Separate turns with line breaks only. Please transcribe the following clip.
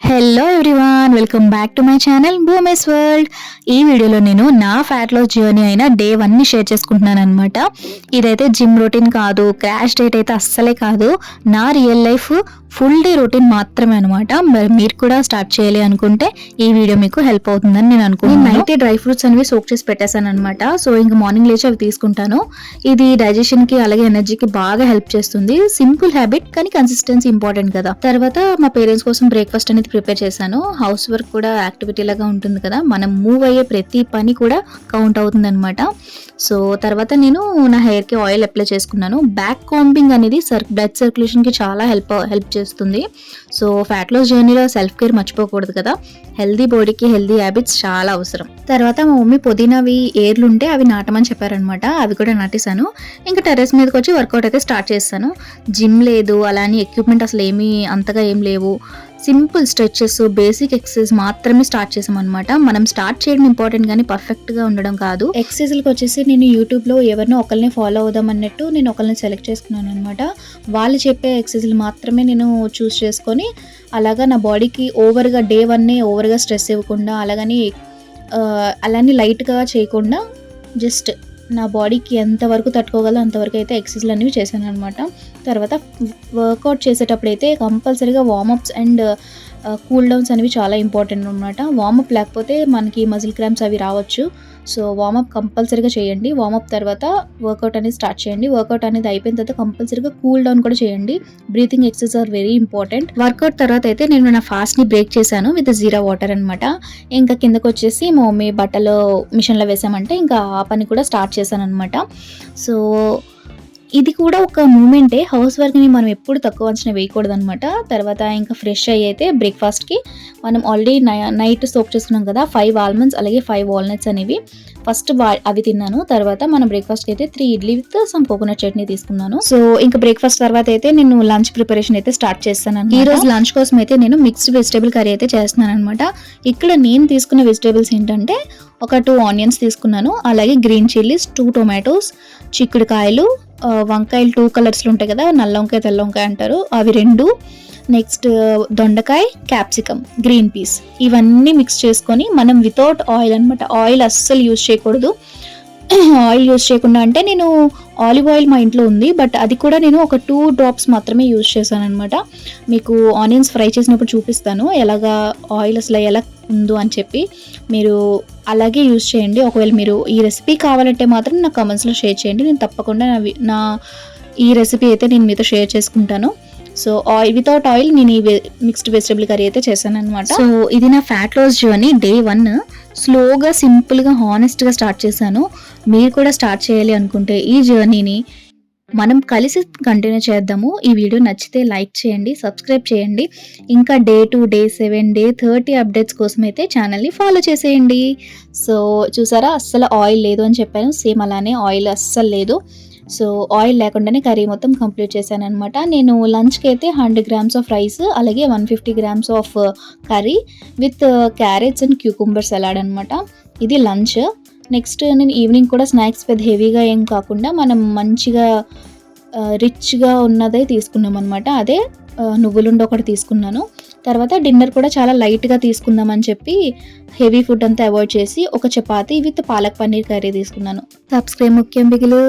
Hello everyone, welcome back to my channel Bhoomes world. ఈ వీడియోలో నేను నా ఫ్యాట్ లాస్ జర్నీ అయిన డే 1ని షేర్ చేసుకుంటున్నాను అనమాట. ఇదైతే జిమ్ రొటీన్ కాదు, క్రాష్ డేట్ అయితే అస్సలే కాదు, నా real life full day routine మాత్రమే అనమాట. మరి మీరు కూడా స్టార్ట్ చేయాలి అనుకుంటే ఈ వీడియో మీకు హెల్ప్ అవుతుందని నేను అనుకుంటున్నాను. నైట్ డ్రై ఫ్రూట్స్ అనేవి సోక్ చేసి పెట్టేశాను అనమాట. సో ఇంక మార్నింగ్ లేచి అవి తీసుకుంటాను. ఇది డైజెషన్కి అలాగే ఎనర్జీకి బాగా హెల్ప్ చేస్తుంది. సింపుల్ హ్యాబిట్ కానీ కన్సిస్టెన్సీ ఇంపార్టెంట్ కదా. తర్వాత మా పేరెంట్స్ కోసం బ్రేక్ఫాస్ట్ అనేది ప్రిపేర్ చేశాను. హౌస్ వర్క్ కూడా యాక్టివిటీ లాగా ఉంటుంది కదా, మనం మూవ్ అయ్యే ప్రతి పని కూడా కౌంట్ అవుతుంది అనమాట. సో తర్వాత నేను నా హెయిర్కి ఆయిల్ అప్లై చేసుకున్నాను. బ్యాక్ కాంబింగ్ అనేది బ్లడ్ సర్క్యులేషన్కి చాలా హెల్ప్ చేస్తుంది. సో ఫ్యాట్ లాస్ జర్నీలో సెల్ఫ్ కేర్ మర్చిపోకూడదు కదా. హెల్దీ బాడీకి హెల్దీ హ్యాబిట్స్ చాలా అవసరం. తర్వాత మా మమ్మీ పుదీనావి ఏర్లు ఉంటే అవి నాటమని చెప్పారనమాట. అవి కూడా నాటేశాను. ఇంకా టెర్రస్ మీదకి వచ్చి వర్కౌట్ అయితే స్టార్ట్ చేస్తాను. జిమ్ లేదు, అలానే ఎక్విప్మెంట్ అసలు అంతగా ఏం లేవు. సింపుల్ స్ట్రెచెస్, బేసిక్ ఎక్సర్సైజ్ మాత్రమే స్టార్ట్ చేసామన్నమాట. మనం స్టార్ట్ చేయడం ఇంపార్టెంట్ కానీ పర్ఫెక్ట్గా ఉండడం కాదు. ఎక్సర్సైజ్కి వచ్చేసి నేను యూట్యూబ్లో ఎవరినో ఒకరిని ఫాలో అవుదాం అన్నట్టు నేను ఒకరిని సెలెక్ట్ చేసుకున్నాను అనమాట. వాళ్ళు చెప్పే ఎక్సర్సైజ్లు మాత్రమే నేను చూస్ చేసుకొని అలాగా నా బాడీకి ఓవర్గా డే 1 ఓవర్గా స్ట్రెస్ ఇవ్వకుండా అలానే లైట్గా చేయకుండా జస్ట్ నా బాడీకి ఎంతవరకు తట్టుకోగలో అంతవరకు అయితే ఎక్సర్సైజ్లు అనేవి చేశాను అనమాట. తర్వాత వర్కౌట్ చేసేటప్పుడు అయితే కంపల్సరీగా వార్మప్స్ అండ్ కూల్ డౌన్స్ అనేవి చాలా ఇంపార్టెంట్ అనమాట. వార్మప్ లేకపోతే మనకి మజిల్ క్రాంప్స్ అవి రావచ్చు. సో వార్మప్ కంపల్సరీగా చేయండి. వార్మప్ తర్వాత వర్కౌట్ అనేది స్టార్ట్ చేయండి. వర్కౌట్ అనేది అయిపోయిన తర్వాత కంపల్సరీగా కూల్ డౌన్ కూడా చేయండి. Breathing exercise are very important. Workout తర్వాత అయితే నేను నా ఫాస్ట్ని బ్రేక్ చేశాను విత్ జీరా వాటర్ అనమాట. ఇంకా కిందకు వచ్చేసి మా మమ్మీ బట్టలు మిషన్లో వేసామంటే ఇంకా ఆ పని కూడా స్టార్ట్ చేశాను అనమాట. సో ఇది కూడా ఒక మూమెంటే. హౌస్ వర్క్ని మనం ఎప్పుడు తక్కువ అంచనా వేయకూడదు అనమాట. తర్వాత ఇంకా ఫ్రెష్ అయ్యి అయితే బ్రేక్ఫాస్ట్కి మనం ఆల్రెడీ నైట్ సోక్ చేసుకున్నాం కదా, 5 ఆల్మండ్స్ అలాగే 5 వాల్నట్స్ అనేవి ఫస్ట్ అవి తిన్నాను. తర్వాత మనం బ్రేక్ఫాస్ట్కి అయితే 3 idli with some coconut chutney తీసుకున్నాను. సో ఇంకా బ్రేక్ఫాస్ట్ తర్వాత అయితే నేను లంచ్ ప్రిపరేషన్ అయితే స్టార్ట్ చేస్తాను. ఈ రోజు లంచ్ కోసం అయితే నేను మిక్స్డ్ వెజిటేబుల్ కర్రీ అయితే చేస్తున్నాను అనమాట. ఇక్కడ నేను తీసుకున్న వెజిటేబుల్స్ ఏంటంటే ఒక 2 ఆనియన్స్ తీసుకున్నాను, అలాగే గ్రీన్ చిల్లీస్, 2 టొమాటోస్, చిక్కుడుకాయలు, వంకాయలు 2 కలర్స్లో ఉంటాయి కదా, నల్ల వంకాయ తెల్ల వంకాయ అంటారు, అవి 2, నెక్స్ట్ దొండకాయ, క్యాప్సికమ్, గ్రీన్ పీస్, ఇవన్నీ మిక్స్ చేసుకొని మనం వితౌట్ ఆయిల్ అనమాట. ఆయిల్ అస్సలు యూజ్ చేయకూడదు. ఆయిల్ యూజ్ చేయకుండా అంటే నేను ఆలివ్ ఆయిల్ మా ఇంట్లో ఉంది, బట్ అది కూడా నేను ఒక 2 డ్రాప్స్ మాత్రమే యూజ్ చేశాను అనమాట. మీకు ఆనియన్స్ ఫ్రై చేసినప్పుడు చూపిస్తాను ఎలాగా ఆయిల్ అసలు ఎలా ఉందో అని చెప్పి. మీరు అలాగే యూజ్ చేయండి. ఒకవేళ మీరు ఈ రెసిపీ కావాలంటే మాత్రం నా కామెంట్స్లో షేర్ చేయండి. నేను తప్పకుండా నా ఈ రెసిపీ అయితే నేను మీతో షేర్ చేసుకుంటాను. సో వితౌట్ ఆయిల్ నేను ఈ మిక్స్డ్ వెజిటబుల్ కర్రీ అయితే చేశాను అనమాట. సో ఇది నా ఫ్యాట్ లాస్ జర్నీ డే 1. స్లోగా, సింపుల్గా, హానెస్ట్గా స్టార్ట్ చేశాను. మీరు కూడా స్టార్ట్ చేయాలి అనుకుంటే ఈ జర్నీని మనం కలిసి కంటిన్యూ చేద్దాము. ఈ వీడియో నచ్చితే లైక్ చేయండి, సబ్స్క్రైబ్ చేయండి. ఇంకా డే 2, డే 7, డే 30 అప్డేట్స్ కోసం అయితే ఛానల్ని ఫాలో చేసేయండి. సో చూసారా, అస్సలు ఆయిల్ లేదు అని చెప్పాను, సేమ్ అలానే ఆయిల్ అస్సలు లేదు. సో ఆయిల్ లేకుండానే కర్రీ మొత్తం కంప్లీట్ చేశాను అనమాట. నేను లంచ్కి అయితే 100 గ్రామ్స్ ఆఫ్ రైస్ అలాగే 150 grams of curry with carrots and cucumber salad అనమాట. ఇది లంచ్. నెక్స్ట్ నేను ఈవినింగ్ కూడా స్నాక్స్ పెద్ద హెవీగా ఏం కాకుండా మనం మంచిగా రిచ్గా ఉన్నదే తీసుకున్నాం అనమాట. అదే నువ్వులుండ ఒకటి తీసుకున్నాను. తర్వాత డిన్నర్ కూడా చాలా లైట్గా తీసుకుందామని చెప్పి హెవీ ఫుడ్ అంతా అవాయిడ్ చేసి ఒక చపాతీ విత్ పాలక్ పన్నీర్ కర్రీ తీసుకున్నాను. సబ్స్క్రైబ్ ముఖ్యం బిగులు.